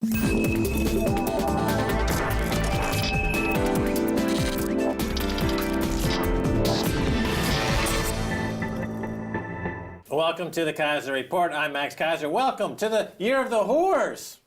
Welcome to the Keiser Report. I'm Max Keiser. Welcome to the Year of the Horse.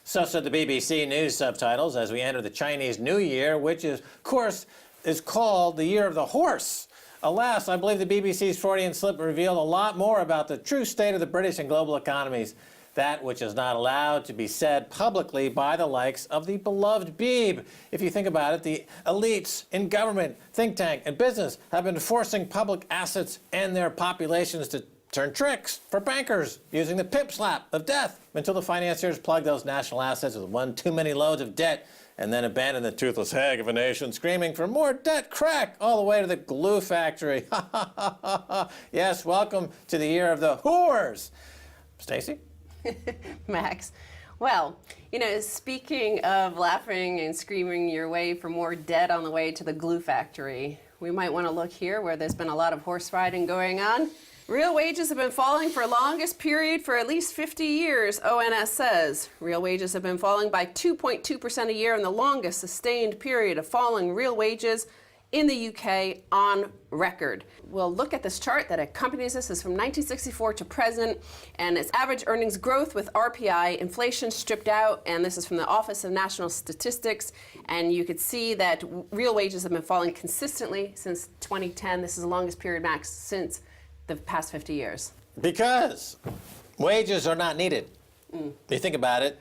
So said the BBC News subtitles as we enter the Chinese New Year, which is, of course, is called the Year of the Horse. Alas, I believe the BBC's Freudian slip revealed a lot more about the true state of the British and global economies, that which is not allowed to be said publicly by the likes of the beloved Beeb. If you think about it, the elites in government, think tank, and business have been forcing public assets and their populations to turn tricks for bankers using the pimp slap of death until the financiers plug those national assets with one too many loads of debt and then abandon the toothless hag of a nation screaming for more debt crack all the way to the glue factory. Yes, welcome to the Year of the Whores. Stacy? Max. Well, you know, speaking of laughing and screaming your way for more debt on the way to the glue factory, we might want to look here where there's been a lot of horse riding going on. Real wages have been falling for the longest period for at least 50 years, ONS says. Real wages have been falling by 2.2% a year in the longest sustained period of falling real wages in the UK on record. We'll look at this chart that accompanies this. It's from 1964 to present, and it's average earnings growth with RPI, inflation stripped out, and this is from the Office of National Statistics, and you could see that real wages have been falling consistently since 2010. This is the longest period, Max, since the past 50 years. Because wages are not needed. If you think about it,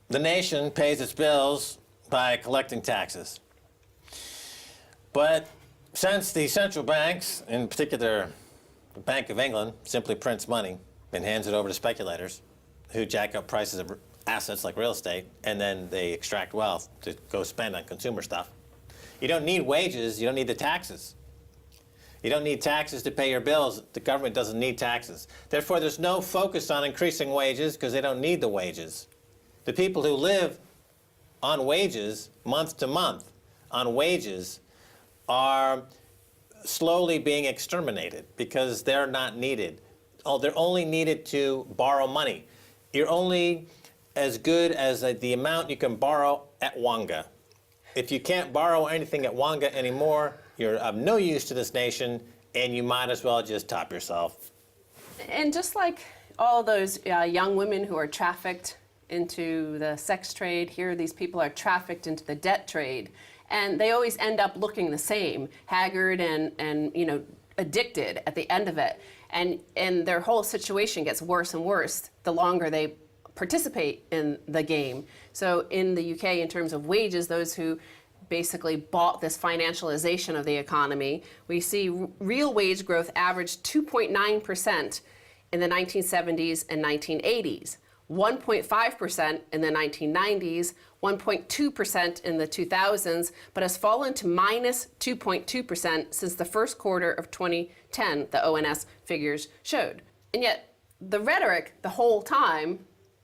the nation pays its bills by collecting taxes. But since the central banks, in particular the Bank of England, simply prints money and hands it over to speculators who jack up prices of assets like real estate, and then they extract wealth to go spend on consumer stuff, you don't need wages, you don't need the taxes. You don't need taxes to pay your bills. The government doesn't need taxes. Therefore, there's no focus on increasing wages because they don't need the wages. The people who live on wages, month to month, on wages, are slowly being exterminated because they're not needed. Oh, they're only needed to borrow money. You're only as good as the amount you can borrow at Wonga. If you can't borrow anything at Wonga anymore, you're of no use to this nation, and you might as well just top yourself. And just like all those young women who are trafficked into the sex trade, here these people are trafficked into the debt trade. And they always end up looking the same, haggard and you know, addicted at the end of it. And their whole situation gets worse and worse the longer they participate in the game. So in the UK, in terms of wages, those who basically bought this financialization of the economy, we see real wage growth averaged 2.9% in the 1970s and 1980s. 1.5% in the 1990s, 1.2% in the 2000s, but has fallen to minus 2.2% since the first quarter of 2010, the ONS figures showed. And yet, the rhetoric the whole time,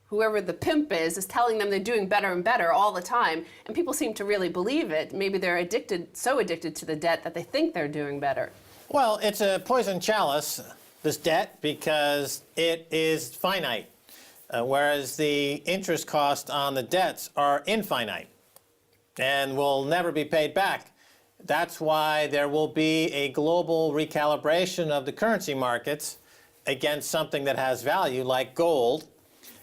whoever the pimp is telling them they're doing better and better all the time, and people seem to really believe it. Maybe they're so addicted to the debt that they think they're doing better. Well, it's a poison chalice, this debt, because it is finite. Whereas the interest costs on the debts are infinite and will never be paid back. That's why there will be a global recalibration of the currency markets against something that has value like gold.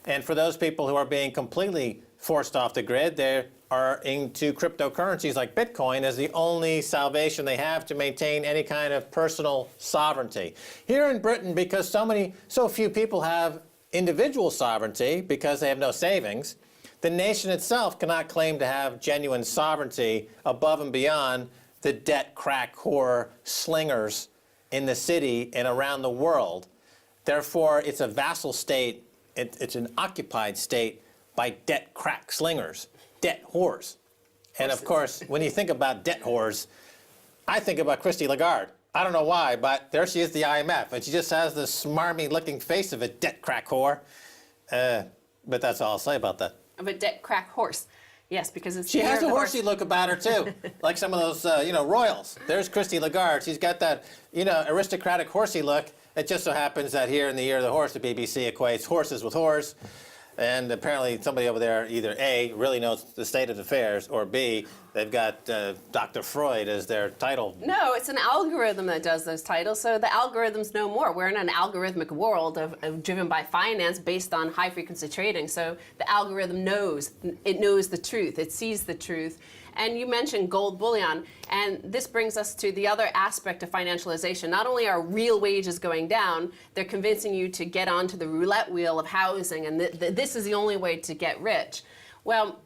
And for those people who are being completely forced off the grid, they are into cryptocurrencies like Bitcoin as the only salvation they have to maintain any kind of personal sovereignty. Here in Britain, because so few people have individual sovereignty because they have no savings, the nation itself cannot claim to have genuine sovereignty above and beyond the debt crack whore slingers in the city and around the world. Therefore, it's a vassal state, it's an occupied state by debt crack slingers, debt whores. And of course, when you think about debt whores, I think about Christine Lagarde. I don't know why, but there she is, the IMF, and she just has this smarmy-looking face of a debt crack whore. But that's all I'll say about that. Of a debt crack horse. Yes, because it's... She has a horsey look about her, too, like some of those, royals. There's Christine Lagarde. She's got that, aristocratic horsey look. It just so happens that here in the Year of the Horse, the BBC equates horses with whores. And apparently somebody over there either A, really knows the state of affairs, or B, they've got Dr. Freud as their title. No, it's an algorithm that does those titles, so the algorithms know more. We're in an algorithmic world of driven by finance based on high-frequency trading, so the algorithm knows. It knows the truth. It sees the truth. And you mentioned gold bullion, and this brings us to the other aspect of financialization. Not only are real wages going down, they're convincing you to get onto the roulette wheel of housing, and this is the only way to get rich. Well,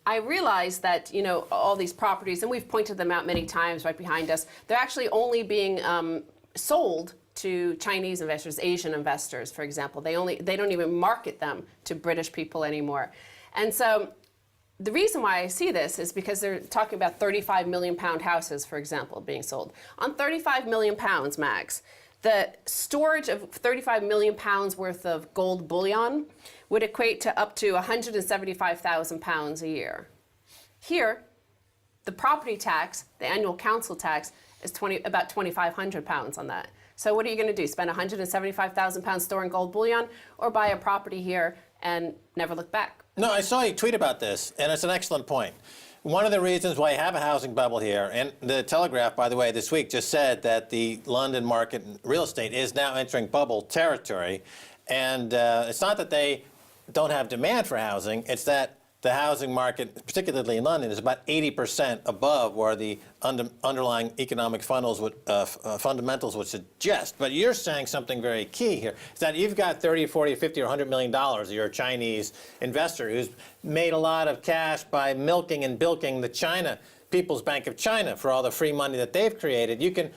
I realize that, you know, all these properties, and we've pointed them out many times right behind us, they're actually only being sold to Chinese investors, Asian investors, for example. They don't even market them to British people anymore. And so the reason why I see this is because they're talking about 35 million pound houses, for example, being sold. On 35 million pounds, Max, the storage of 35 million pounds worth of gold bullion would equate to up to 175,000 pounds a year. Here, the property tax, the annual council tax, is about 2,500 pounds on that. So what are you going to do? Spend 175,000 pounds storing gold bullion, or buy a property here and never look back? No, I saw you tweet about this, and it's an excellent point. One of the reasons why you have a housing bubble here, and the Telegraph, by the way, this week just said that the London market in real estate is now entering bubble territory. And it's not that they don't have demand for housing, it's that the housing market, particularly in London, is about 80% above where the underlying economic fundamentals would suggest. But you're saying something very key here, is that you've got 30, 40, 50, or $100 million. You're a Chinese investor who's made a lot of cash by milking and bilking the China, People's Bank of China, for all the free money that they've created. You can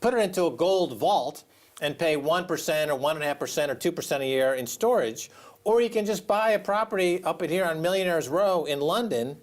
put it into a gold vault and pay 1% or 1.5% or 2% a year in storage. Or you can just buy a property up in here on Millionaires Row in London,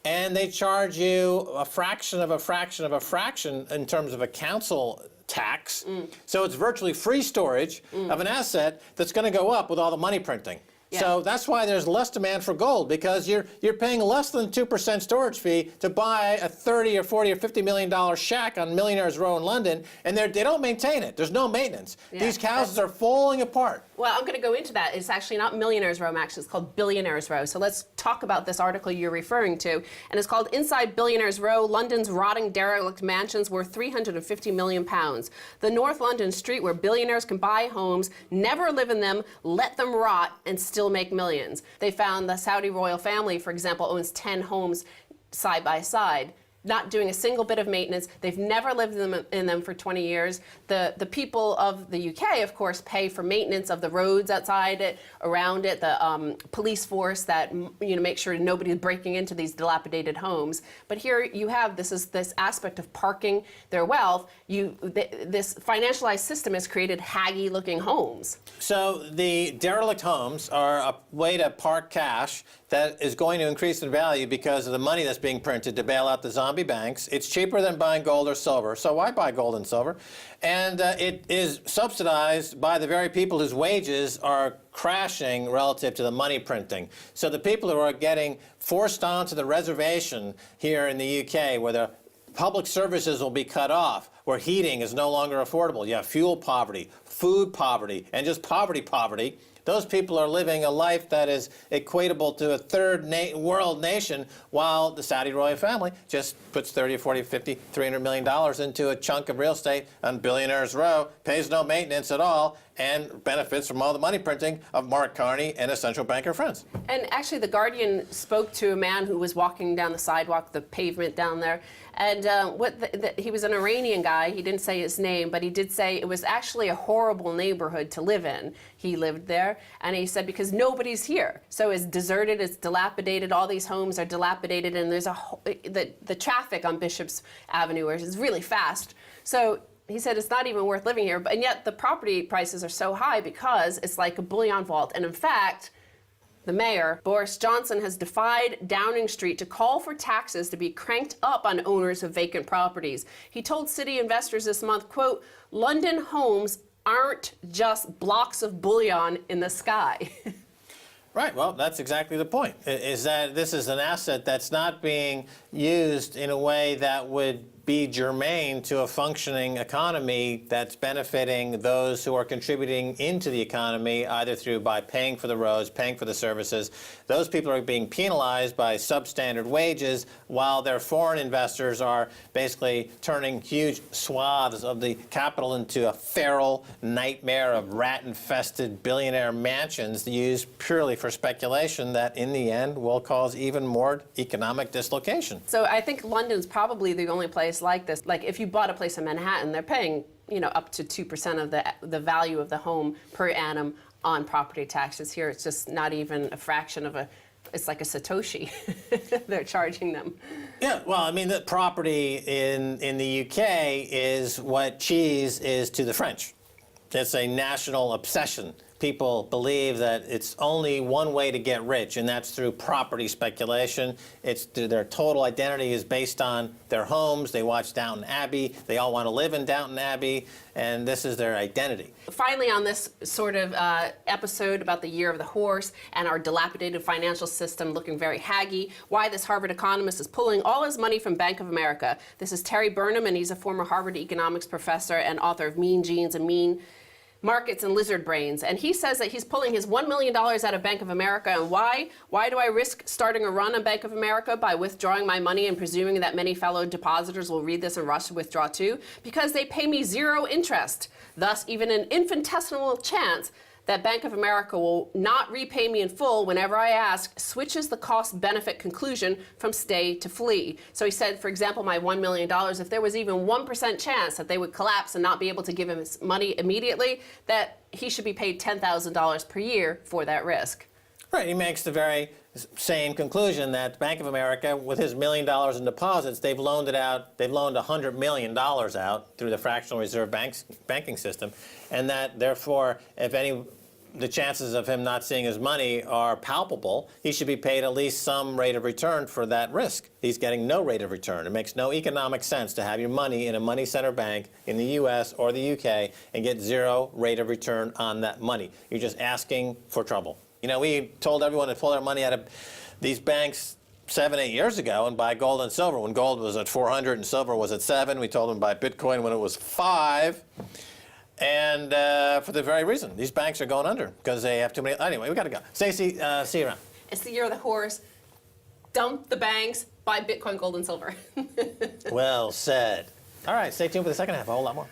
and they charge you a fraction of a fraction of a fraction in terms of a council tax. So it's virtually free storage of an asset that's going to go up with all the money printing. Yeah. So that's why there's less demand for gold, because you're paying less than 2% storage fee to buy a 30 or 40 or $50 million shack on Millionaires Row in London, and they don't maintain it. There's no maintenance. Yeah, these houses are falling apart. Well, I'm going to go into that. It's actually not Millionaires Row, Max. It's called Billionaires Row. So let's talk about this article you're referring to. And it's called Inside Billionaires Row, London's Rotting Derelict Mansions Worth 350 million pounds. The North London street where billionaires can buy homes, never live in them, let them rot, and still make millions. They found the Saudi royal family, for example, owns 10 homes side by side, not doing a single bit of maintenance. They've never lived in them for 20 years. The people of the UK, of course, pay for maintenance of the roads outside it, around it, the police force that make sure nobody's breaking into these dilapidated homes. But here you have this aspect of parking their wealth. This financialized system has created haggy-looking homes. So the derelict homes are a way to park cash that is going to increase in value because of the money that's being printed to bail out the zombie banks. It's cheaper than buying gold or silver, so why buy gold and silver? And it is subsidized by the very people whose wages are crashing relative to the money printing. So the people who are getting forced onto the reservation here in the UK, where the public services will be cut off, where heating is no longer affordable. You have fuel poverty, food poverty, and just poverty. Those people are living a life that is equatable to a third world nation, while the Saudi royal family just puts 30, 40, 50, $300 million into a chunk of real estate on Billionaires Row, pays no maintenance at all, and benefits from all the money printing of Mark Carney and his central banker friends. And actually, The Guardian spoke to a man who was walking down the sidewalk, the pavement down there, and he was an Iranian guy. He didn't say his name, but he did say it was actually a horrible neighborhood to live in. He lived there, and he said because nobody's here. So it's deserted, it's dilapidated, all these homes are dilapidated, and there's the traffic on Bishop's Avenue is really fast. So he said it's not even worth living here, and yet the property prices are so high because it's like a bullion vault. And in fact, the mayor, Boris Johnson, has defied Downing Street to call for taxes to be cranked up on owners of vacant properties. He told city investors this month, quote, "London homes aren't just blocks of bullion in the sky." Right, well, that's exactly the point, is that this is an asset that's not being used in a way that would be germane to a functioning economy that's benefiting those who are contributing into the economy, either through by paying for the roads, paying for the services. Those people are being penalized by substandard wages, while their foreign investors are basically turning huge swaths of the capital into a feral nightmare of rat-infested billionaire mansions used purely for speculation that in the end will cause even more economic dislocation. So I think London's probably the only place like this. Like if you bought a place in Manhattan, they're paying, you know, up to 2% of the value of the home per annum on property taxes. Here it's just not even a fraction of it's like a Satoshi they're charging them. Yeah, well, I mean, the property in the UK is what cheese is to the French. It's a national obsession. People believe that it's only one way to get rich, and that's through property speculation. Their total identity is based on their homes. They watch Downton Abbey. They all want to live in Downton Abbey, and this is their identity. Finally, on this sort of episode about the year of the horse and our dilapidated financial system looking very haggy, why this Harvard economist is pulling all his money from Bank of America. This is Terry Burnham, and he's a former Harvard economics professor and author of Mean Genes and Mean Markets and Lizard Brains. And he says that he's pulling his $1 million out of Bank of America. And why? Why do I risk starting a run on Bank of America by withdrawing my money and presuming that many fellow depositors will read this and rush to withdraw too? Because they pay me 0 interest. Thus, even an infinitesimal chance that Bank of America will not repay me in full whenever I ask switches the cost-benefit conclusion from stay to flee. So he said, for example, my $1 million, if there was even 1% chance that they would collapse and not be able to give him his money immediately, that he should be paid $10,000 per year for that risk. Right, he makes the very same conclusion that Bank of America, with his $1 million in deposits, they've loaned $100 million out through the fractional reserve banking system, and that therefore, the chances of him not seeing his money are palpable. He should be paid at least some rate of return for that risk. He's getting no rate of return. It makes no economic sense to have your money in a money center bank in the US or the UK and get 0 rate of return on that money. You're just asking for trouble. You know, we told everyone to pull their money out of these banks 7, 8 years ago and buy gold and silver. When gold was at 400 and silver was at 7, we told them to buy Bitcoin when it was 5. And for the very reason, these banks are going under because they have too many. Anyway, we got to go. Stacy, see you around. It's the year of the horse. Dump the banks, buy Bitcoin, gold, and silver. Well said. All right, stay tuned for the second half. A whole lot more.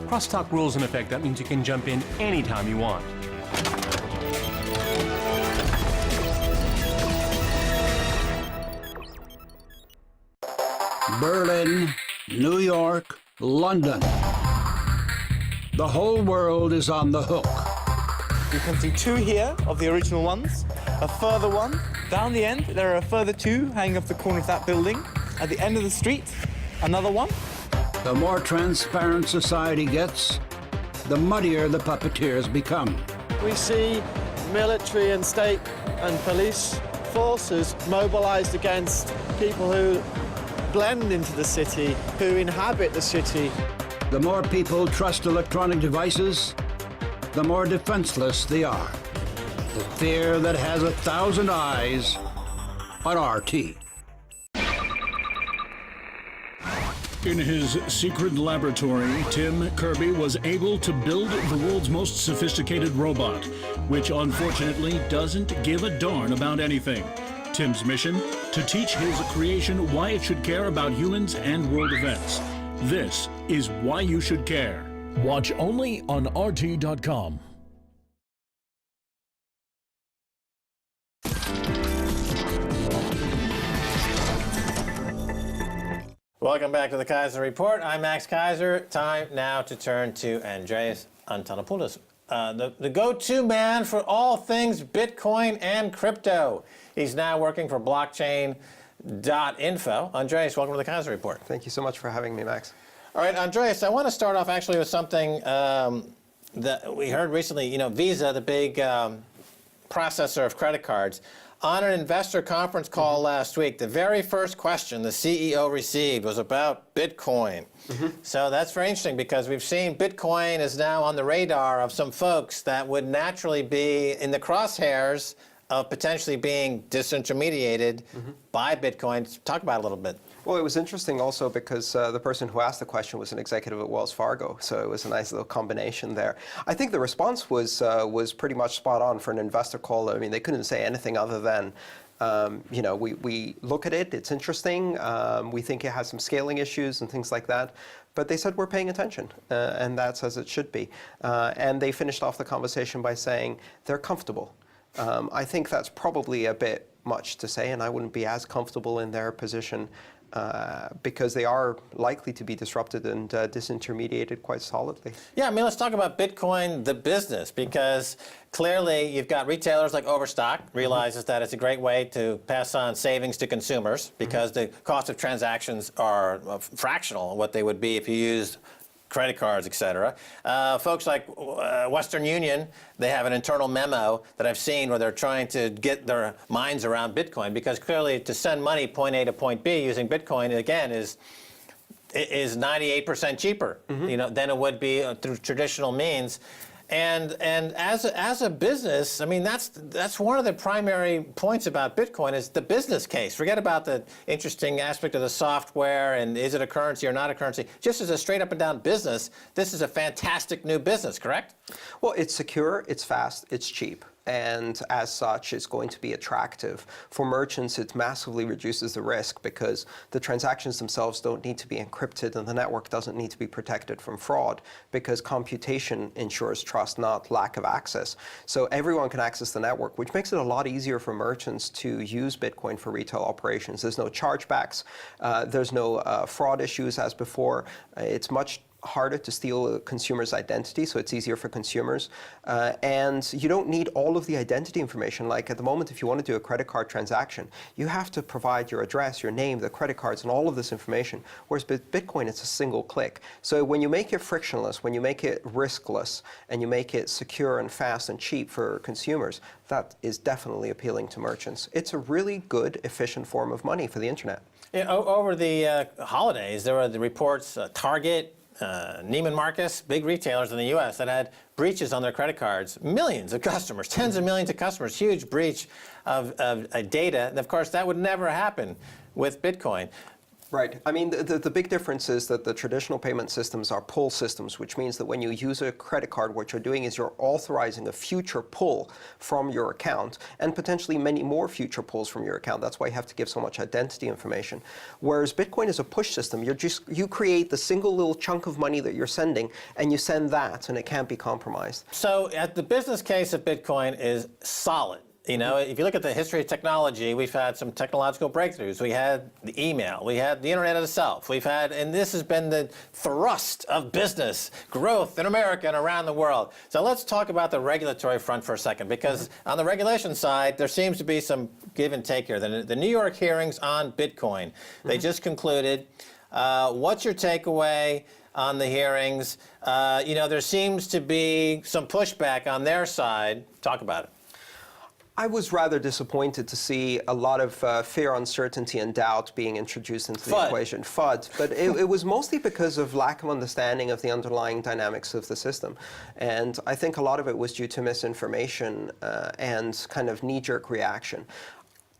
Crosstalk rules in effect. That means you can jump in anytime you want. Berlin, New York, London. The whole world is on the hook. You can see 2 here of the original ones, a further one. Down the end, there are a further 2 hanging off the corner of that building. At the end of the street, another one. The more transparent society gets, the muddier the puppeteers become. We see military and state and police forces mobilized against people who blend into the city, who inhabit the city. The more people trust electronic devices, the more defenseless they are. The fear that has 1,000 eyes on RT. In his secret laboratory, Tim Kirby was able to build the world's most sophisticated robot, which unfortunately doesn't give a darn about anything. Tim's mission? To teach his creation why it should care about humans and world events. This is Why You Should Care. Watch only on RT.com. Welcome back to the Keiser Report. I'm Max Keiser. Time now to turn to Andreas Antonopoulos, the go-to man for all things Bitcoin and crypto. He's now working for blockchain.info. Andreas, welcome to the Keiser Report. Thank you so much for having me, Max. All right, Andreas, I want to start off actually with something that we heard recently. You know, Visa, the big processor of credit cards, on an investor conference call last week, the very first question the CEO received was about Bitcoin. So that's very interesting because we've seen Bitcoin is now on the radar of some folks that would naturally be in the crosshairs of potentially being disintermediated by Bitcoin. Talk about it a little bit. Well, it was interesting also because the person who asked the question was an executive at Wells Fargo, so it was a nice little combination there. I think the response was pretty much spot on for an investor call. I mean, they couldn't say anything other than, you know, we look at it, it's interesting, we think it has some scaling issues and things like that. But they said we're paying attention, and that's as it should be. And they finished off the conversation by saying they're comfortable. I think that's probably a bit much to say, and I wouldn't be as comfortable in their position because they are likely to be disrupted and disintermediated quite solidly. Yeah, I mean, let's talk about Bitcoin, the business, because clearly you've got retailers like Overstock realizes that it's a great way to pass on savings to consumers because the cost of transactions are fractional what they would be if you used credit cards, et cetera. Folks like Western Union, they have an internal memo that I've seen where they're trying to get their minds around Bitcoin because clearly to send money point A to point B using Bitcoin, again, is 98% cheaper you know, than it would be through traditional means. And as a business, I mean, that's one of the primary points about Bitcoin is the business case. Forget about the interesting aspect of the software and is it a currency or not a currency. Just as a straight up and down business, this is a fantastic new business, correct? Well, it's secure, it's fast, it's cheap. And as such, it's going to be attractive. For merchants, it massively reduces the risk because the transactions themselves don't need to be encrypted and the network doesn't need to be protected from fraud because computation ensures trust, not lack of access. So everyone can access the network, which makes it a lot easier for merchants to use Bitcoin for retail operations. There's no chargebacks, there's no fraud issues as before. It's much harder to steal a consumer's identity, so it's easier for consumers. And you don't need all of the identity information. Like at the moment, if you want to do a credit card transaction, you have to provide your address, your name, the credit cards, and all of this information. Whereas with Bitcoin, it's a single click. So when you make it frictionless, when you make it riskless, and you make it secure and fast and cheap for consumers, that is definitely appealing to merchants. It's a really good, efficient form of money for the internet. You know, over the holidays, there were the reports, Target, Neiman Marcus, big retailers in the U.S. that had breaches on their credit cards. Millions of customers, tens of millions of customers, huge breach of data. And of course, that would never happen with Bitcoin. Right. I mean, the big difference is that the traditional payment systems are pull systems, which means that when you use a credit card, what you're doing is you're authorizing a future pull from your account and potentially many more future pulls from your account. That's why you have to give so much identity information. Whereas Bitcoin is a push system. You create the single little chunk of money that you're sending and you send that and it can't be compromised. So the business case of Bitcoin is solid. You know, if you look at the history of technology, we've had some technological breakthroughs. We had the email, we had the internet itself, we've had, and this has been the thrust of business growth in America and around the world. So let's talk about the regulatory front for a second, because on the regulation side, there seems to be some give and take here. The New York hearings on Bitcoin, they just concluded. What's your takeaway on the hearings? You know, there seems to be some pushback on their side. Talk about it. I was rather disappointed to see a lot of fear, uncertainty, and doubt being introduced into the equation. FUD. But it was mostly because of lack of understanding of the underlying dynamics of the system. And I think a lot of it was due to misinformation and kind of knee-jerk reaction.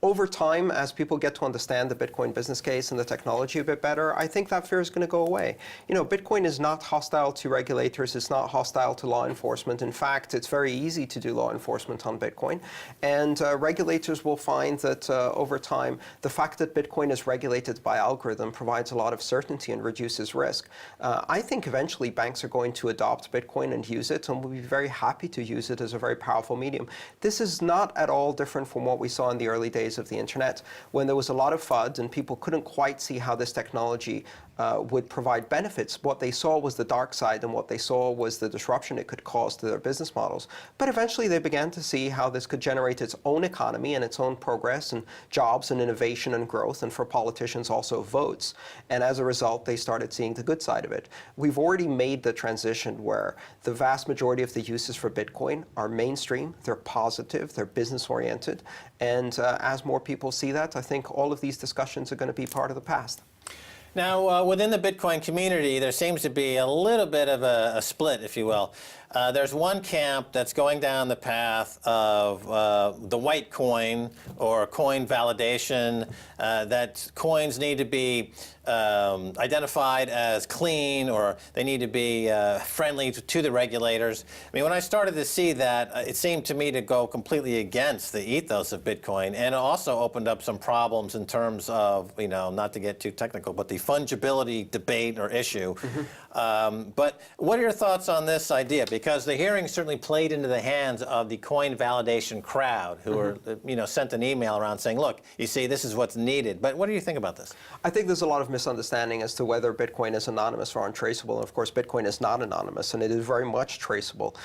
Over time, as people get to understand the Bitcoin business case and the technology a bit better, I think that fear is going to go away. You know, Bitcoin is not hostile to regulators. It's not hostile to law enforcement. In fact, it's very easy to do law enforcement on Bitcoin. And regulators will find that over time, the fact that Bitcoin is regulated by algorithm provides a lot of certainty and reduces risk. I think eventually banks are going to adopt Bitcoin and use it, and will be very happy to use it as a very powerful medium. This is not at all different from what we saw in the early days days of the internet, when there was a lot of FUD and people couldn't quite see how this technology would provide benefits. What they saw was the dark side, and what they saw was the disruption it could cause to their business models. But eventually they began to see how this could generate its own economy and its own progress and jobs and innovation and growth, and for politicians also votes. And as a result, they started seeing the good side of it. We've already made the transition where the vast majority of the uses for Bitcoin are mainstream, they're positive, they're business-oriented. And as more people see that, I think all of these discussions are going to be part of the past. Now, within the Bitcoin community, there seems to be a little bit of a split, if you will. There's one camp that's going down the path of the white coin or coin validation, that coins need to be identified as clean, or they need to be friendly to the regulators. I mean, when I started to see that, it seemed to me to go completely against the ethos of Bitcoin, and it also opened up some problems in terms of, you know, not to get too technical, but the fungibility debate or issue. But what are your thoughts on this idea? Because the hearing certainly played into the hands of the coin validation crowd, who were, you know, sent an email around saying, look, you see, this is what's needed. But what do you think about this? I think there's a lot of misunderstanding as to whether Bitcoin is anonymous or untraceable. And of course, Bitcoin is not anonymous, and it is very much traceable.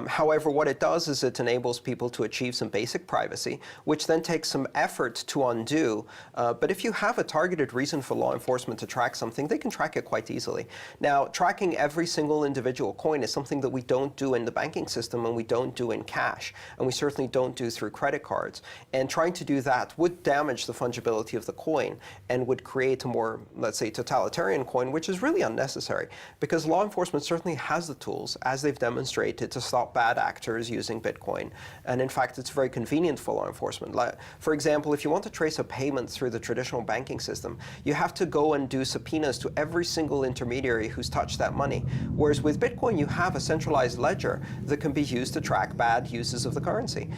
However, what it does is it enables people to achieve some basic privacy, which then takes some effort to undo. But if you have a targeted reason for law enforcement to track something, they can track it quite easily. Now, tracking every single individual coin is something that we don't do in the banking system, and we don't do in cash, and we certainly don't do through credit cards. And trying to do that would damage the fungibility of the coin and would create a more, let's say, totalitarian coin, which is really unnecessary, because law enforcement certainly has the tools, as they've demonstrated, to stop bad actors using Bitcoin. And in fact, it's very convenient for law enforcement. Like, for example, if you want to trace a payment through the traditional banking system, you have to go and do subpoenas to every single intermediary who's touched that money. Whereas with Bitcoin, you have a centralized ledger that can be used to track bad uses of the currency.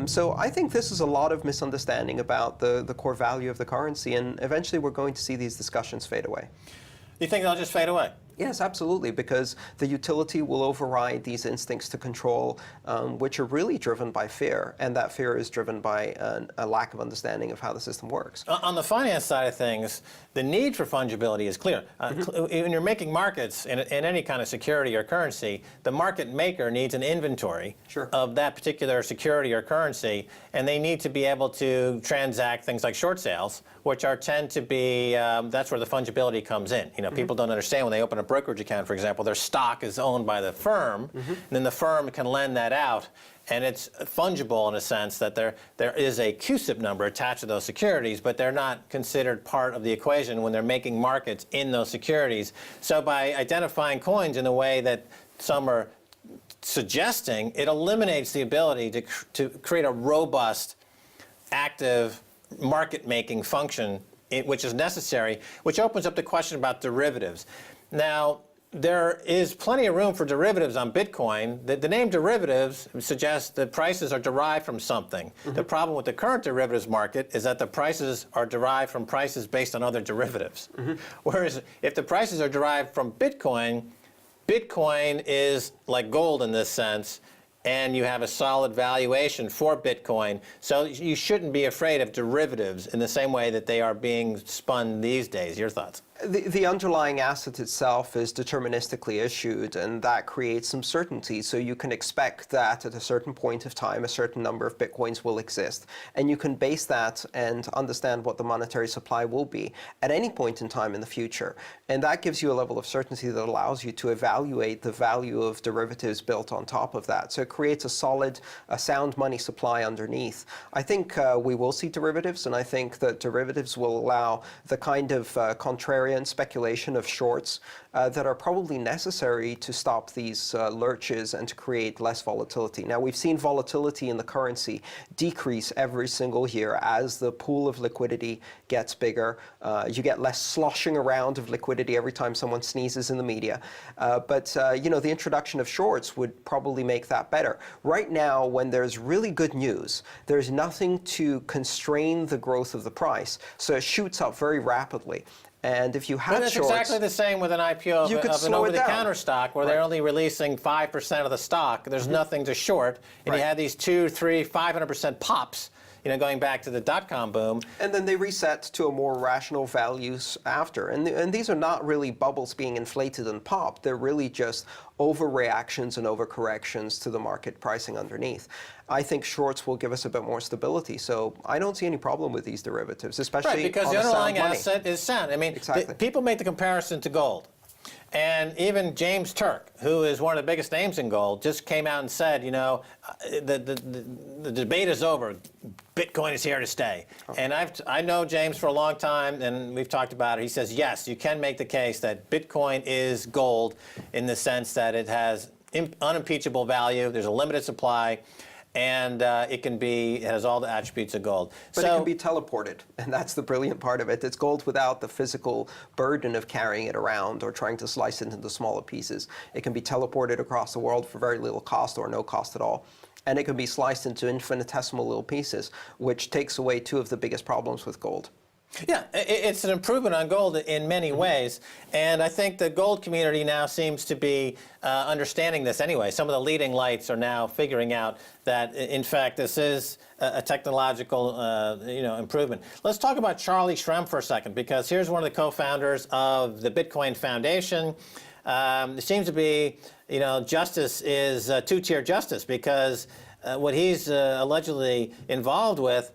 So I think this is a lot of misunderstanding about the core value of the currency, and eventually we're going to see these discussions fade away. You think they'll just fade away? Yes, absolutely, because the utility will override these instincts to control, which are really driven by fear, and that fear is driven by a lack of understanding of how the system works. On the finance side of things, the need for fungibility is clear. When you're making markets in any kind of security or currency, the market maker needs an inventory of that particular security or currency, and they need to be able to transact things like short sales, which tend to be, that's where the fungibility comes in. You know, people don't understand when they open a brokerage account, for example, their stock is owned by the firm, and then the firm can lend that out, and it's fungible in a sense that there is a CUSIP number attached to those securities, but they're not considered part of the equation when they're making markets in those securities. So by identifying coins in a way that some are suggesting, it eliminates the ability to create a robust, active market-making function, which is necessary, which opens up the question about derivatives. Now, there is plenty of room for derivatives on Bitcoin. The name derivatives suggests that prices are derived from something. The problem with the current derivatives market is that the prices are derived from prices based on other derivatives. Whereas if the prices are derived from Bitcoin, Bitcoin is like gold in this sense, and you have a solid valuation for Bitcoin. So you shouldn't be afraid of derivatives in the same way that they are being spun these days. Your thoughts? The underlying asset itself is deterministically issued, and that creates some certainty. So you can expect that at a certain point of time, a certain number of Bitcoins will exist. And you can base that and understand what the monetary supply will be at any point in time in the future. And that gives you a level of certainty that allows you to evaluate the value of derivatives built on top of that. So it creates a solid, sound money supply underneath. I think we will see derivatives, and I think that derivatives will allow the kind of contrarian speculation of shorts that are probably necessary to stop these lurches and to create less volatility. Now, we've seen volatility in the currency decrease every single year as the pool of liquidity gets bigger. You get less sloshing around of liquidity every time someone sneezes in the media. But you know, the introduction of shorts would probably make that better. Right now, when there's really good news, there's nothing to constrain the growth of the price, so it shoots up very rapidly. And if you had but it's shorts, exactly the same with an IPO of an over-the-counter stock, where they're only releasing 5% of the stock. There's nothing to short, and you had these 2, 3, 500% pops. going back to the dot-com boom. And then they reset to a more rational values after. And these are not really bubbles being inflated and popped. They're really just overreactions and overcorrections to the market pricing underneath. I think shorts will give us a bit more stability. So I don't see any problem with these derivatives, especially Right, because on the a sound underlying money. asset is sound. I mean, Exactly. people make the comparison to gold. And even James Turk, who is one of the biggest names in gold, just came out and said, the debate is over. Bitcoin is here to stay. And I know James for a long time, and we've talked about it. He says, yes, you can make the case that Bitcoin is gold in the sense that it has unimpeachable value. There's a limited supply. And it has all the attributes of gold. But it can be teleported, and that's the brilliant part of it. It's gold without the physical burden of carrying it around or trying to slice it into smaller pieces. It can be teleported across the world for very little cost or no cost at all. And it can be sliced into infinitesimal little pieces, which takes away two of the biggest problems with gold. Yeah, it's an improvement on gold in many ways, and I think the gold community now seems to be understanding this anyway. Some of the leading lights are now figuring out that, in fact, this is a technological improvement. Let's talk about Charlie Shrem for a second, because here's one of the co-founders of the Bitcoin Foundation. It seems to be, justice is two-tier justice, because what he's allegedly involved with,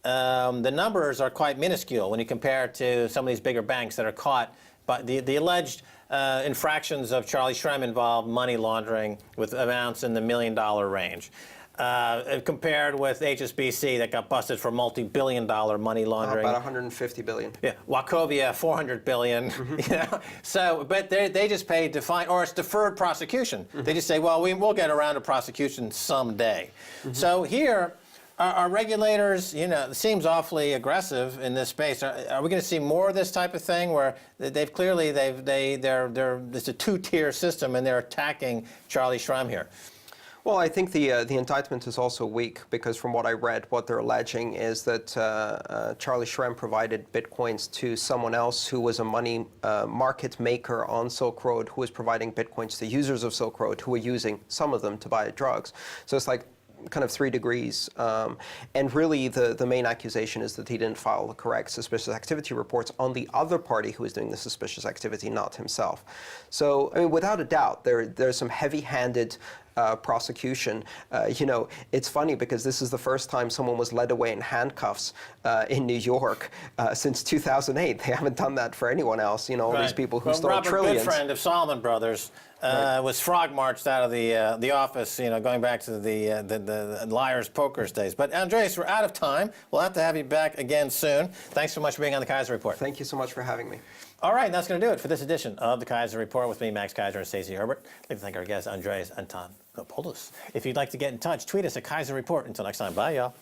the numbers are quite minuscule when you compare it to some of these bigger banks that are caught. But the alleged infractions of Charlie Shrem involve money laundering with amounts in the $1 million range. Compared with HSBC that got busted for multi-billion-dollar money laundering. About 150 billion. Yeah, Wachovia, 400 billion. So, but they just pay or it's deferred prosecution. They just say, well, we'll get around to prosecution someday. So here, our regulators, it seems awfully aggressive in this space. Are we going to see more of this type of thing where it's a two-tier system and they're attacking Charlie Shrem here? Well, I think the indictment is also weak because from what I read, what they're alleging is that Charlie Shrem provided bitcoins to someone else who was a money market maker on Silk Road, who was providing bitcoins to users of Silk Road who were using some of them to buy drugs. So it's like kind of 3 degrees. And really the main accusation is that he didn't file the correct suspicious activity reports on the other party who was doing the suspicious activity, not himself. So, I mean, without a doubt, there's some heavy-handed prosecution. It's funny because this is the first time someone was led away in handcuffs in New York since 2008. They haven't done that for anyone else. All these people who stole trillions. Robert Goodfriend of Salomon Brothers was frog marched out of the office, going back to the Liar's Poker days. But Andreas, we're out of time. We'll have to have you back again soon. Thanks so much for being on the Keiser Report. Thank you so much for having me. All right, that's going to do it for this edition of the Keiser Report with me, Max Keiser, and Stacy Herbert. I'd like to thank our guest, Andreas Antonopoulos. If you'd like to get in touch, tweet us at Keiser Report. Until next time, bye, y'all.